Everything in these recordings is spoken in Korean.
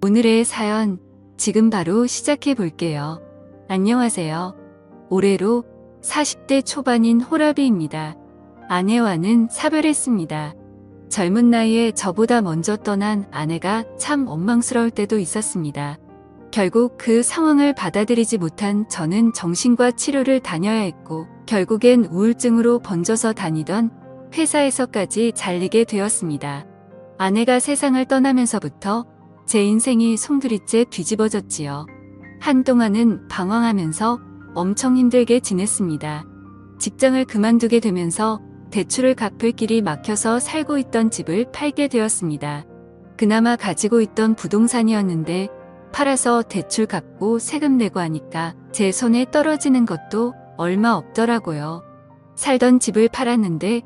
오늘의 사연 지금 바로 시작해 볼게요. 안녕하세요. 올해로 40대 초반인 호라비입니다. 아내와는 사별했습니다. 젊은 나이에 저보다 먼저 떠난 아내가 참 원망스러울 때도 있었습니다. 결국 그 상황을 받아들이지 못한 저는 정신과 치료를 다녀야 했고 결국엔 우울증으로 번져서 다니던 회사에서까지 잘리게 되었습니다. 아내가 세상을 떠나면서부터 제 인생이 송두리째 뒤집어졌지요. 한동안은 방황하면서 엄청 힘들게 지냈습니다. 직장을 그만두게 되면서 대출을 갚을 길이 막혀서 살고 있던 집을 팔게 되었습니다. 그나마 가지고 있던 부동산이었는데 팔아서 대출 갚고 세금 내고 하니까 제 손에 떨어지는 것도 얼마 없더라고요. 살던 집을 팔았는데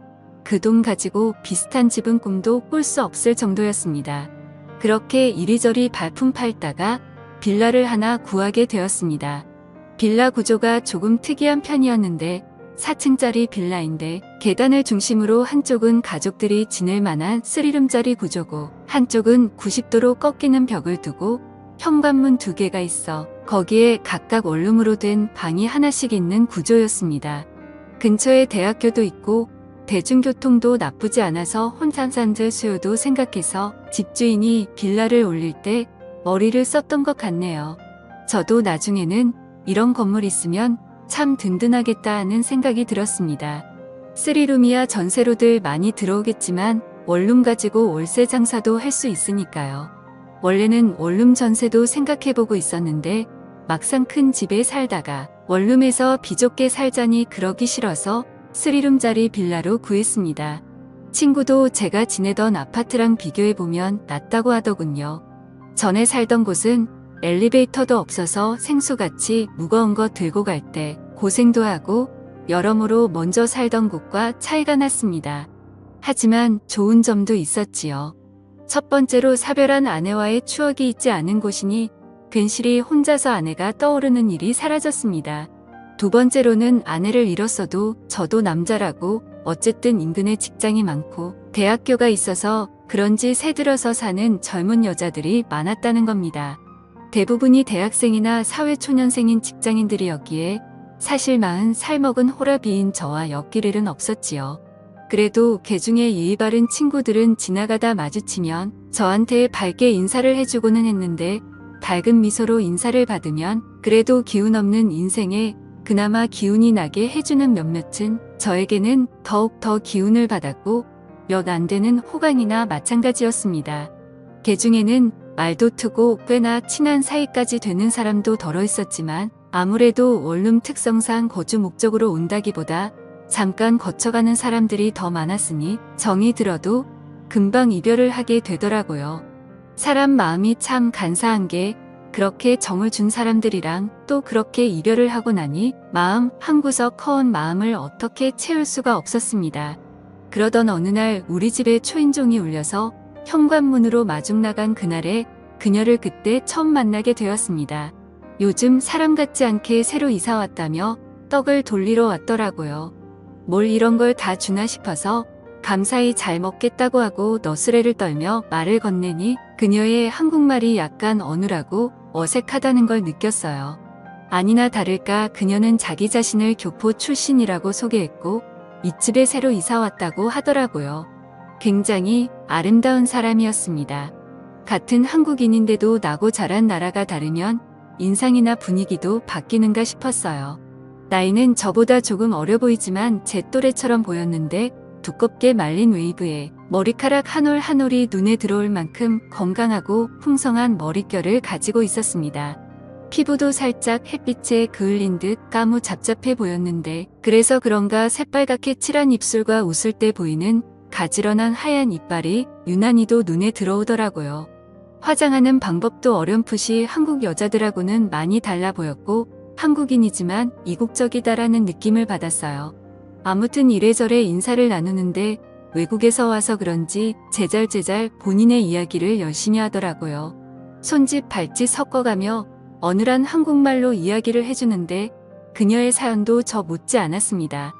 그 돈 가지고 비슷한 집은 꿈도 꿀 수 없을 정도였습니다. 그렇게 이리저리 발품 팔다가 빌라를 하나 구하게 되었습니다. 빌라 구조가 조금 특이한 편이었는데 4층짜리 빌라인데 계단을 중심으로 한쪽은 가족들이 지낼 만한 3룸짜리 구조고 한쪽은 90도로 꺾이는 벽을 두고 현관문 2개가 있어 거기에 각각 원룸으로 된 방이 하나씩 있는 구조였습니다. 근처에 대학교도 있고 대중교통도 나쁘지 않아서 혼삼산들 수요도 생각해서 집주인이 빌라를 올릴 때 머리를 썼던 것 같네요. 저도 나중에는 이런 건물 있으면 참 든든하겠다 하는 생각이 들었습니다. 3룸이야 전세로들 많이 들어오겠지만 원룸 가지고 월세 장사도 할 수 있으니까요. 원래는 원룸 전세도 생각해보고 있었는데 막상 큰 집에 살다가 원룸에서 비좁게 살자니 그러기 싫어서 3룸짜리 빌라로 구했습니다. 친구도 제가 지내던 아파트랑 비교해보면 낫다고 하더군요. 전에 살던 곳은 엘리베이터도 없어서 생수같이 무거운 거 들고 갈 때 고생도 하고 여러모로 먼저 살던 곳과 차이가 났습니다. 하지만 좋은 점도 있었지요. 첫 번째로 사별한 아내와의 추억이 있지 않은 곳이니 괜시리 혼자서 아내가 떠오르는 일이 사라졌습니다. 두 번째로는 아내를 잃었어도 저도 남자라고 어쨌든 인근에 직장이 많고 대학교가 있어서 그런지 새들어서 사는 젊은 여자들이 많았다는 겁니다. 대부분이 대학생이나 사회초년생인 직장인들이었기에 사실 40살 먹은 호라비인 저와 엮일 일은 없었지요. 그래도 개중에 예의 바른 친구들은 지나가다 마주치면 저한테 밝게 인사를 해주고는 했는데 밝은 미소로 인사를 받으면 그래도 기운 없는 인생에 그나마 기운이 나게 해주는 몇몇은 저에게는 더욱 더 기운을 받았고 몇 안 되는 호강이나 마찬가지였습니다. 개중에는 말도 트고 꽤나 친한 사이까지 되는 사람도 덜어 있었지만 아무래도 원룸 특성상 거주 목적으로 온다기보다 잠깐 거쳐가는 사람들이 더 많았으니 정이 들어도 금방 이별을 하게 되더라고요. 사람 마음이 참 간사한 게 그렇게 정을 준 사람들이랑 또 그렇게 이별을 하고 나니 마음 한구석 허운 마음을 어떻게 채울 수가 없었습니다. 그러던 어느 날 우리 집에 초인종이 울려서 현관문으로 마중 나간 그날에 그녀를 그때 처음 만나게 되었습니다. 요즘 사람 같지 않게 새로 이사 왔다며 떡을 돌리러 왔더라고요. 뭘 이런 걸 다 주나 싶어서 감사히 잘 먹겠다고 하고 너스레를 떨며 말을 건네니 그녀의 한국말이 약간 어눌하고 어색하다는 걸 느꼈어요. 아니나 다를까 그녀는 자기 자신을 교포 출신이라고 소개했고 이 집에 새로 이사 왔다고 하더라고요. 굉장히 아름다운 사람이었습니다. 같은 한국인인데도 나고 자란 나라가 다르면 인상이나 분위기도 바뀌는가 싶었어요. 나이는 저보다 조금 어려 보이지만 제 또래처럼 보였는데 두껍게 말린 웨이브에 머리카락 한 올 한 올이 눈에 들어올 만큼 건강하고 풍성한 머릿결을 가지고 있었습니다. 피부도 살짝 햇빛에 그을린 듯 까무잡잡해 보였는데 그래서 그런가 새빨갛게 칠한 입술과 웃을 때 보이는 가지런한 하얀 이빨이 유난히도 눈에 들어오더라고요. 화장하는 방법도 어렴풋이 한국 여자들하고는 많이 달라 보였고 한국인이지만 이국적이다라는 느낌을 받았어요. 아무튼 이래저래 인사를 나누는데 외국에서 와서 그런지 제잘제잘 본인의 이야기를 열심히 하더라고요. 손짓 발짓 섞어가며 어눌한 한국말로 이야기를 해주는데 그녀의 사연도 저 못지 않았습니다.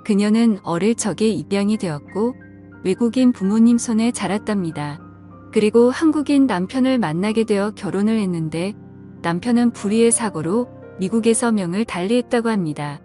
그녀는 어릴 적에 입양이 되었고 외국인 부모님 손에 자랐답니다. 그리고 한국인 남편을 만나게 되어 결혼을 했는데 남편은 불의의 사고로 미국에서 명을 달리했다고 합니다.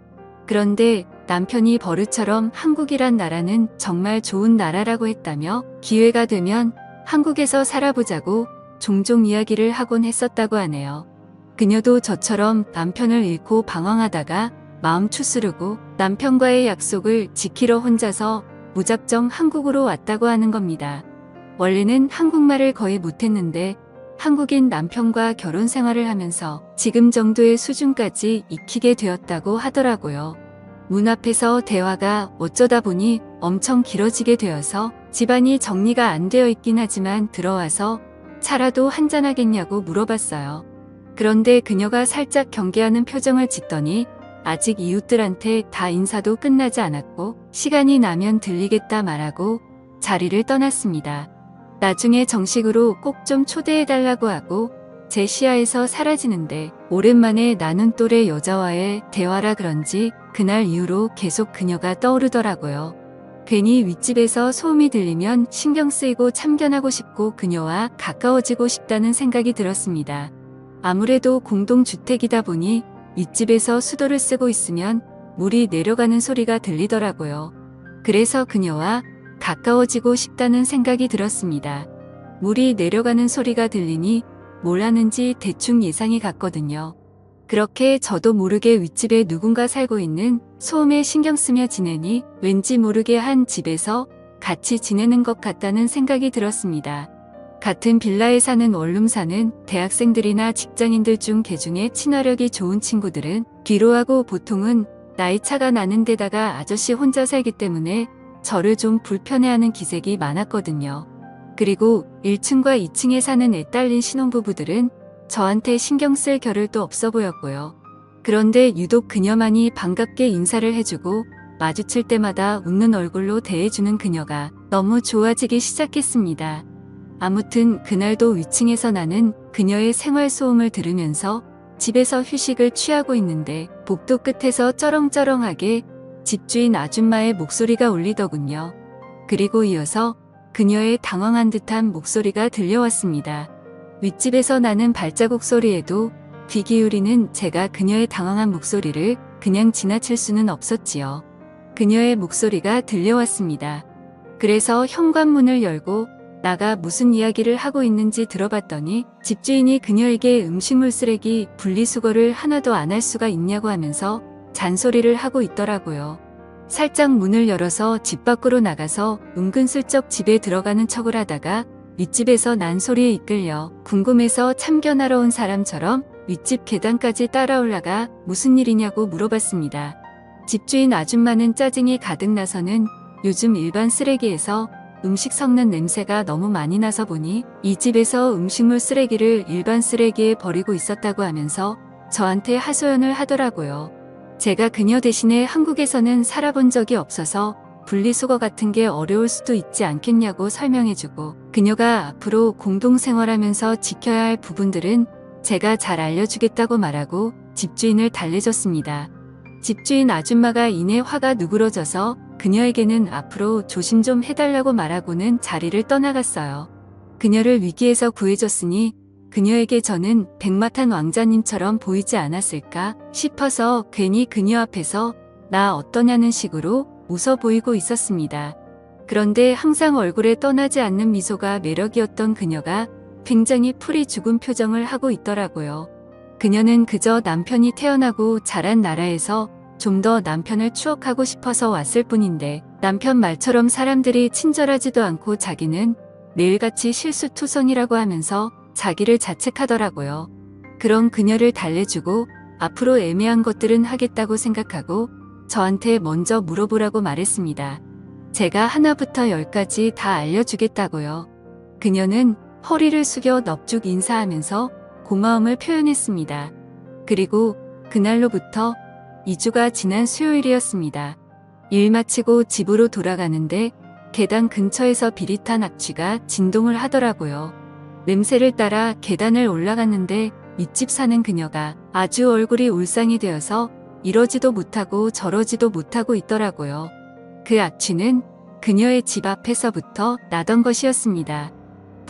그런데 남편이 버릇처럼 한국이란 나라는 정말 좋은 나라라고 했다며 기회가 되면 한국에서 살아보자고 종종 이야기를 하곤 했었다고 하네요. 그녀도 저처럼 남편을 잃고 방황하다가 마음 추스르고 남편과의 약속을 지키러 혼자서 무작정 한국으로 왔다고 하는 겁니다. 원래는 한국말을 거의 못했는데 한국인 남편과 결혼 생활을 하면서 지금 정도의 수준까지 익히게 되었다고 하더라고요. 문 앞에서 대화가 어쩌다 보니 엄청 길어지게 되어서 집안이 정리가 안 되어 있긴 하지만 들어와서 차라도 한잔하겠냐고 물어봤어요. 그런데 그녀가 살짝 경계하는 표정을 짓더니 아직 이웃들한테 다 인사도 끝나지 않았고 시간이 나면 들리겠다 말하고 자리를 떠났습니다. 나중에 정식으로 꼭 좀 초대해달라고 하고 제 시야에서 사라지는데 오랜만에 나눈 또래 여자와의 대화라 그런지 그날 이후로 계속 그녀가 떠오르더라고요. 괜히 윗집에서 소음이 들리면 신경 쓰이고 참견하고 싶고 그녀와 가까워지고 싶다는 생각이 들었습니다. 아무래도 공동주택이다 보니 윗집에서 수도를 쓰고 있으면 물이 내려가는 소리가 들리더라고요. 그래서 그녀와 가까워지고 싶다는 생각이 들었습니다. 물이 내려가는 소리가 들리니 뭘 하는지 대충 예상이 갔거든요. 그렇게 저도 모르게 윗집에 누군가 살고 있는 소음에 신경 쓰며 지내니 왠지 모르게 한 집에서 같이 지내는 것 같다는 생각이 들었습니다. 같은 빌라에 사는 원룸 사는 대학생들이나 직장인들 중 개중에 친화력이 좋은 친구들은 뒤로하고 보통은 나이 차가 나는 데다가 아저씨 혼자 살기 때문에 저를 좀 불편해하는 기색이 많았거든요. 그리고 1층과 2층에 사는 애 딸린 신혼부부들은 저한테 신경 쓸 겨를도 없어 보였고요. 그런데 유독 그녀만이 반갑게 인사를 해주고 마주칠 때마다 웃는 얼굴로 대해주는 그녀가 너무 좋아지기 시작했습니다. 아무튼 그날도 위층에서 나는 그녀의 생활소음을 들으면서 집에서 휴식을 취하고 있는데 복도 끝에서 쩌렁쩌렁하게 집주인 아줌마의 목소리가 울리더군요. 그리고 이어서 그녀의 당황한 듯한 목소리가 들려왔습니다. 윗집에서 나는 발자국 소리에도 귀 기울이는 제가 그녀의 당황한 목소리를 그냥 지나칠 수는 없었지요. 그녀의 목소리가 들려왔습니다. 그래서 현관문을 열고 나가 무슨 이야기를 하고 있는지 들어봤더니 집주인이 그녀에게 음식물 쓰레기 분리수거를 하나도 안 할 수가 있냐고 하면서 잔소리를 하고 있더라고요. 살짝 문을 열어서 집 밖으로 나가서 은근슬쩍 집에 들어가는 척을 하다가 윗집에서 난 소리에 이끌려 궁금해서 참견하러 온 사람처럼 윗집 계단까지 따라 올라가 무슨 일이냐고 물어봤습니다. 집주인 아줌마는 짜증이 가득 나서는 요즘 일반 쓰레기에서 음식 섞는 냄새가 너무 많이 나서 보니 이 집에서 음식물 쓰레기를 일반 쓰레기에 버리고 있었다고 하면서 저한테 하소연을 하더라고요. 제가 그녀 대신에 한국에서는 살아본 적이 없어서 분리수거 같은 게 어려울 수도 있지 않겠냐고 설명해주고 그녀가 앞으로 공동생활하면서 지켜야 할 부분들은 제가 잘 알려주겠다고 말하고 집주인을 달래줬습니다. 집주인 아줌마가 이내 화가 누그러져서 그녀에게는 앞으로 조심 좀 해달라고 말하고는 자리를 떠나갔어요. 그녀를 위기에서 구해줬으니 그녀에게 저는 백마탄 왕자님처럼 보이지 않았을까 싶어서 괜히 그녀 앞에서 나 어떠냐는 식으로 웃어 보이고 있었습니다. 그런데 항상 얼굴에 떠나지 않는 미소가 매력이었던 그녀가 굉장히 풀이 죽은 표정을 하고 있더라고요. 그녀는 그저 남편이 태어나고 자란 나라에서 좀 더 남편을 추억하고 싶어서 왔을 뿐인데 남편 말처럼 사람들이 친절하지도 않고 자기는 매일같이 실수투성이라고 하면서 자기를 자책하더라고요. 그런 그녀를 달래주고 앞으로 애매한 것들은 하겠다고 생각하고 저한테 먼저 물어보라고 말했습니다. 제가 하나부터 10까지 다 알려주겠다고요. 그녀는 허리를 숙여 넙죽 인사하면서 고마움을 표현했습니다. 그리고 그날로부터 2주가 지난 수요일이었습니다. 일 마치고 집으로 돌아가는데 계단 근처에서 비릿한 악취가 진동을 하더라고요. 냄새를 따라 계단을 올라갔는데 윗집 사는 그녀가 아주 얼굴이 울상이 되어서 이러지도 못하고 저러지도 못하고 있더라고요. 그 악취는 그녀의 집 앞에서부터 나던 것이었습니다.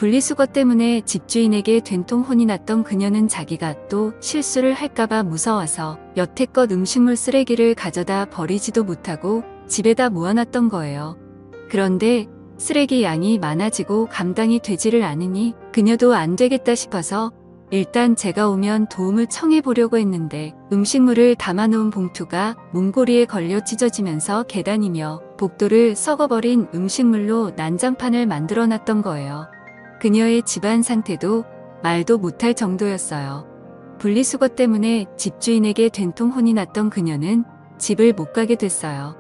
분리수거 때문에 집주인에게 된통 혼이 났던 그녀는 자기가 또 실수를 할까봐 무서워서 여태껏 음식물 쓰레기를 가져다 버리지도 못하고 집에다 모아놨던 거예요. 그런데 쓰레기 양이 많아지고 감당이 되지를 않으니 그녀도 안 되겠다 싶어서 일단 제가 오면 도움을 청해보려고 했는데 음식물을 담아놓은 봉투가 문고리에 걸려 찢어지면서 계단이며 복도를 썩어버린 음식물로 난장판을 만들어놨던 거예요. 그녀의 집안 상태도 말도 못할 정도였어요. 분리수거 때문에 집주인에게 된통 혼이 났던 그녀는 집을 못 가게 됐어요.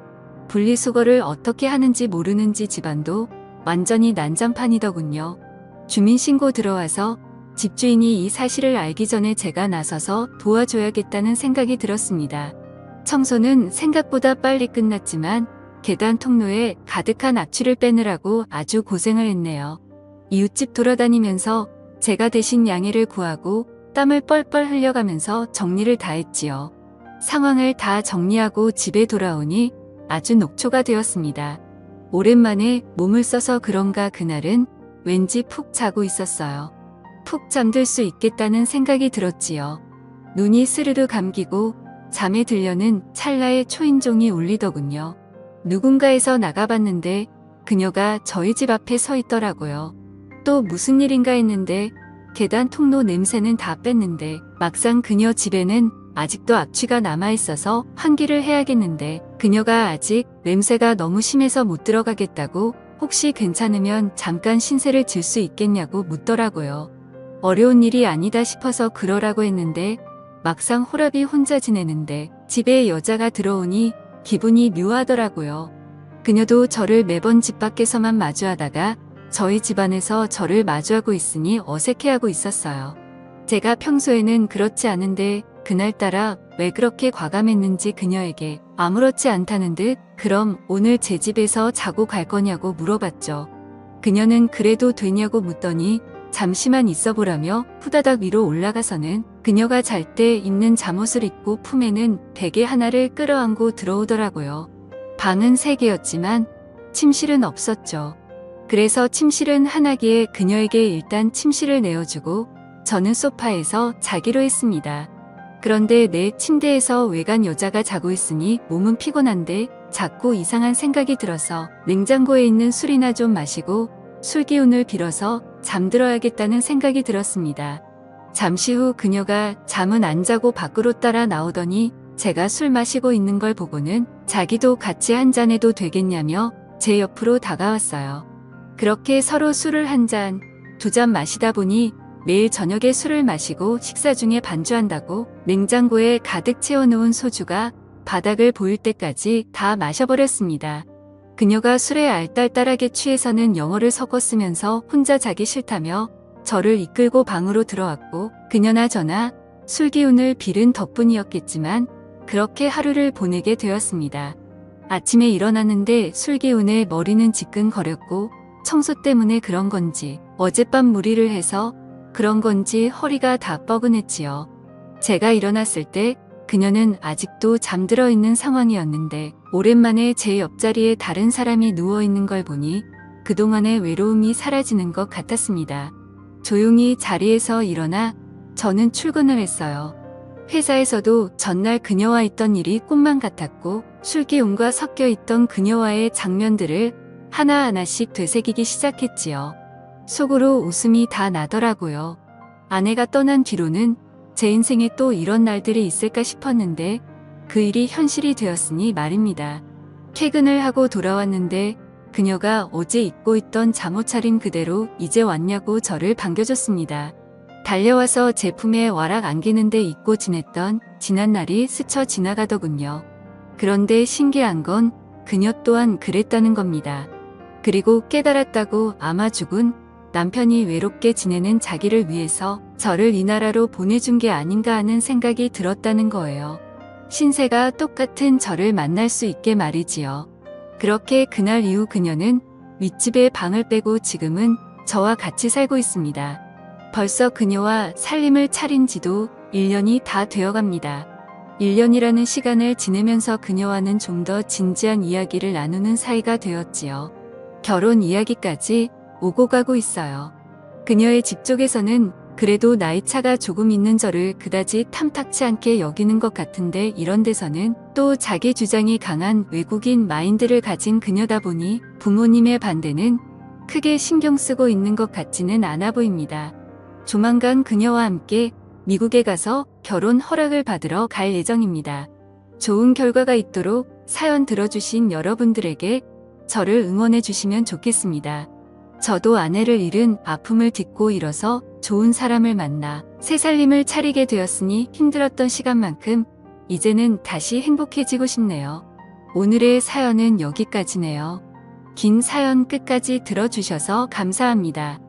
분리수거를 어떻게 하는지 모르는지 집안도 완전히 난장판이더군요. 주민신고 들어와서 집주인이 이 사실을 알기 전에 제가 나서서 도와줘야겠다는 생각이 들었습니다. 청소는 생각보다 빨리 끝났지만 계단 통로에 가득한 악취를 빼느라고 아주 고생을 했네요. 이웃집 돌아다니면서 제가 대신 양해를 구하고 땀을 뻘뻘 흘려가면서 정리를 다 했지요. 상황을 다 정리하고 집에 돌아오니 아주 녹초가 되었습니다. 오랜만에 몸을 써서 그런가 그날은 왠지 푹 자고 있었어요. 푹 잠들 수 있겠다는 생각이 들었지요. 눈이 스르르 감기고 잠에 들려는 찰나의 초인종이 울리더군요. 누군가에서 나가봤는데 그녀가 저희 집 앞에 서 있더라고요. 또 무슨 일인가 했는데 계단 통로 냄새는 다 뺐는데 막상 그녀 집에는 아직도 악취가 남아있어서 환기를 해야겠는데 그녀가 아직 냄새가 너무 심해서 못 들어가겠다고 혹시 괜찮으면 잠깐 신세를 질 수 있겠냐고 묻더라고요. 어려운 일이 아니다 싶어서 그러라고 했는데 막상 호랍이 혼자 지내는데 집에 여자가 들어오니 기분이 묘하더라고요. 그녀도 저를 매번 집 밖에서만 마주하다가 저희 집안에서 저를 마주하고 있으니 어색해하고 있었어요. 제가 평소에는 그렇지 않은데 그날따라 왜 그렇게 과감했는지 그녀에게 아무렇지 않다는 듯 그럼 오늘 제 집에서 자고 갈 거냐고 물어봤죠. 그녀는 그래도 되냐고 묻더니 잠시만 있어보라며 후다닥 위로 올라가서는 그녀가 잘 때 입는 잠옷을 입고 품에는 베개 하나를 끌어안고 들어오더라고요. 방은 3개였지만 침실은 없었죠. 그래서 침실은 하나기에 그녀에게 일단 침실을 내어주고 저는 소파에서 자기로 했습니다. 그런데 내 침대에서 외간 여자가 자고 있으니 몸은 피곤한데 자꾸 이상한 생각이 들어서 냉장고에 있는 술이나 좀 마시고 술 기운을 빌어서 잠들어야겠다는 생각이 들었습니다. 잠시 후 그녀가 잠은 안 자고 밖으로 따라 나오더니 제가 술 마시고 있는 걸 보고는 자기도 같이 한 잔 해도 되겠냐며 제 옆으로 다가왔어요. 그렇게 서로 술을 한 잔, 2잔 마시다 보니 매일 저녁에 술을 마시고 식사 중에 반주한다고 냉장고에 가득 채워놓은 소주가 바닥을 보일 때까지 다 마셔버렸습니다. 그녀가 술에 알딸딸하게 취해서는 영어를 섞었으면서 혼자 자기 싫다며 저를 이끌고 방으로 들어왔고 그녀나 저나 술 기운을 빌은 덕분이었겠지만 그렇게 하루를 보내게 되었습니다. 아침에 일어났는데 술 기운에 머리는 지끈거렸고 청소 때문에 그런 건지 어젯밤 무리를 해서 그런 건지 허리가 다 뻐근했지요. 제가 일어났을 때 그녀는 아직도 잠들어 있는 상황이었는데 오랜만에 제 옆자리에 다른 사람이 누워있는 걸 보니 그동안의 외로움이 사라지는 것 같았습니다. 조용히 자리에서 일어나 저는 출근을 했어요. 회사에서도 전날 그녀와 있던 일이 꿈만 같았고 술기운과 섞여 있던 그녀와의 장면들을 하나하나씩 되새기기 시작했지요. 속으로 웃음이 다 나더라고요. 아내가 떠난 뒤로는 제 인생에 또 이런 날들이 있을까 싶었는데 그 일이 현실이 되었으니 말입니다. 퇴근을 하고 돌아왔는데 그녀가 어제 입고 있던 잠옷 차림 그대로 이제 왔냐고 저를 반겨줬습니다. 달려와서 제 품에 와락 안기는데 잊고 지냈던 지난 날이 스쳐 지나가더군요. 그런데 신기한 건 그녀 또한 그랬다는 겁니다. 그리고 깨달았다고 아마 죽은 남편이 외롭게 지내는 자기를 위해서 저를 이 나라로 보내준 게 아닌가 하는 생각이 들었다는 거예요. 신세가 똑같은 저를 만날 수 있게 말이지요. 그렇게 그날 이후 그녀는 윗집에 방을 빼고 지금은 저와 같이 살고 있습니다. 벌써 그녀와 살림을 차린 지도 1년이 다 되어갑니다. 1년이라는 시간을 지내면서 그녀와는 좀 더 진지한 이야기를 나누는 사이가 되었지요. 결혼 이야기까지 오고 가고 있어요. 그녀의 집 쪽에서는 그래도 나이차가 조금 있는 저를 그다지 탐탁치 않게 여기는 것 같은데 이런 데서는 또 자기 주장이 강한 외국인 마인드를 가진 그녀다 보니 부모님의 반대는 크게 신경 쓰고 있는 것 같지는 않아 보입니다. 조만간 그녀와 함께 미국에 가서 결혼 허락을 받으러 갈 예정입니다. 좋은 결과가 있도록 사연 들어주신 여러분들에게 저를 응원해 주시면 좋겠습니다. 저도 아내를 잃은 아픔을 딛고 일어서 좋은 사람을 만나 새 살림을 차리게 되었으니 힘들었던 시간만큼 이제는 다시 행복해지고 싶네요. 오늘의 사연은 여기까지네요. 긴 사연 끝까지 들어주셔서 감사합니다.